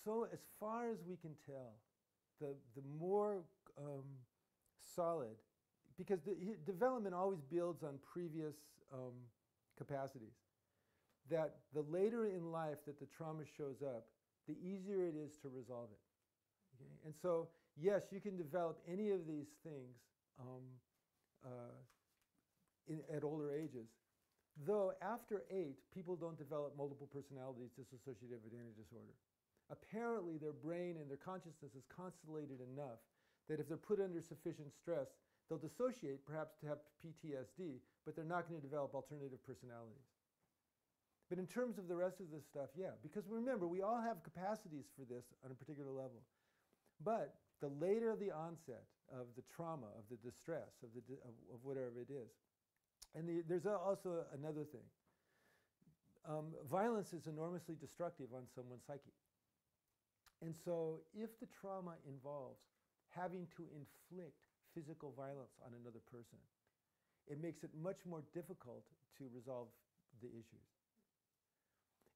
so as far as we can tell, the more solid, because the development always builds on previous capacities, that the later in life that the trauma shows up, the easier it is to resolve it. Okay? And so, yes, you can develop any of these things at older ages, though after 8, people don't develop multiple personalities dissociative identity disorder. Apparently, their brain and their consciousness is constellated enough that if they're put under sufficient stress, they'll dissociate, perhaps to have PTSD, but they're not going to develop alternative personalities. But in terms of the rest of this stuff, yeah, because remember, we all have capacities for this on a particular level. But the later the onset of the trauma, of the distress, of whatever it is, and there's also another thing. Violence is enormously destructive on someone's psyche. And so if the trauma involves having to inflict physical violence on another person, it makes it much more difficult to resolve the issues.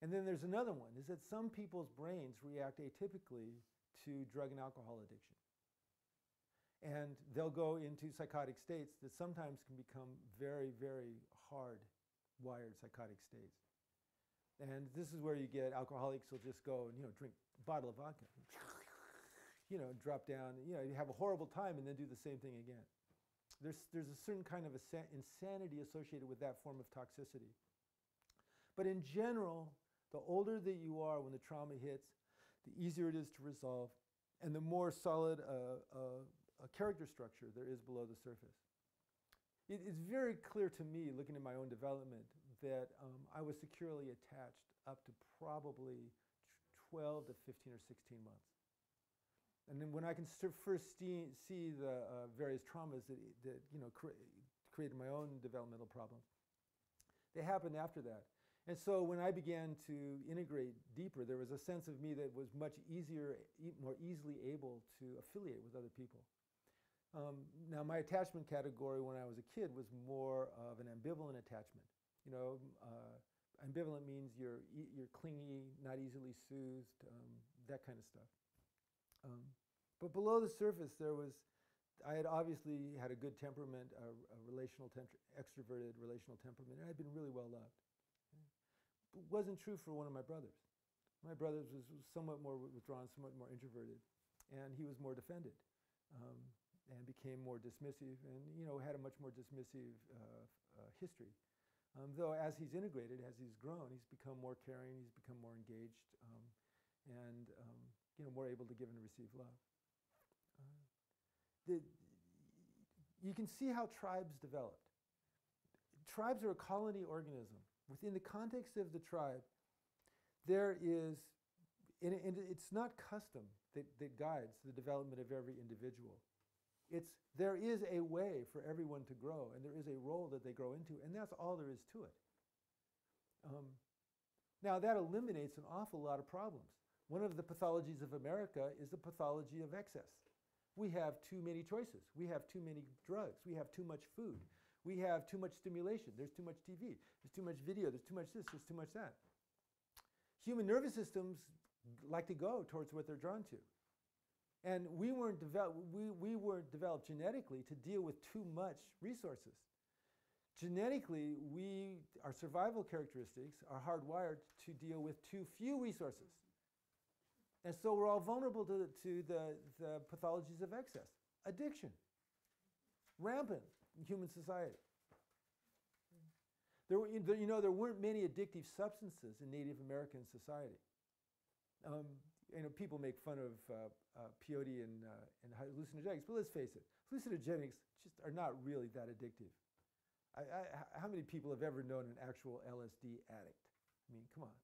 And then there's another one, is that some people's brains react atypically to drug and alcohol addiction. And they'll go into psychotic states that sometimes can become very, very hard-wired psychotic states. And this is where you get alcoholics who'll just go and, drink a bottle of vodka, drop down, you have a horrible time and then do the same thing again. There's a certain kind of insanity associated with that form of toxicity. But in general, the older that you are when the trauma hits, the easier it is to resolve, and the more solid a character structure there is below the surface. It's very clear to me, looking at my own development, that I was securely attached up to probably 12 to 15 or 16 months. And then when I can first see the various traumas that created my own developmental problems, they happened after that. And so when I began to integrate deeper, there was a sense of me that was much easier, more easily able to affiliate with other people. Now, my attachment category when I was a kid was more of an ambivalent attachment. Ambivalent means you're clingy, not easily soothed, that kind of stuff. But below the surface, I had obviously had a good temperament, a relational, extroverted relational temperament, and I'd been really well loved. But it wasn't true for one of my brothers. My brother was somewhat more withdrawn, somewhat more introverted, and he was more defended. And became more dismissive and, had a much more dismissive history. Though as he's integrated, as he's grown, he's become more caring, he's become more engaged, and, more able to give and receive love. You can see how tribes developed. Tribes are a colony organism. Within the context of the tribe, there is, and it's not custom that guides the development of every individual. There is a way for everyone to grow, and there is a role that they grow into, and that's all there is to it. Now, that eliminates an awful lot of problems. One of the pathologies of America is the pathology of excess. We have too many choices. We have too many drugs. We have too much food. We have too much stimulation. There's too much TV. There's too much video. There's too much this. There's too much that. Human nervous systems like to go towards what they're drawn to. And we weren't developed genetically to deal with too much resources. Genetically, our survival characteristics are hardwired to deal with too few resources. And so we're all vulnerable to the pathologies of excess. Addiction, rampant in human society. There weren't many addictive substances in Native American society. People make fun of peyote and hallucinogenics, but let's face it, hallucinogenics just are not really that addictive. How many people have ever known an actual LSD addict? I mean, come on.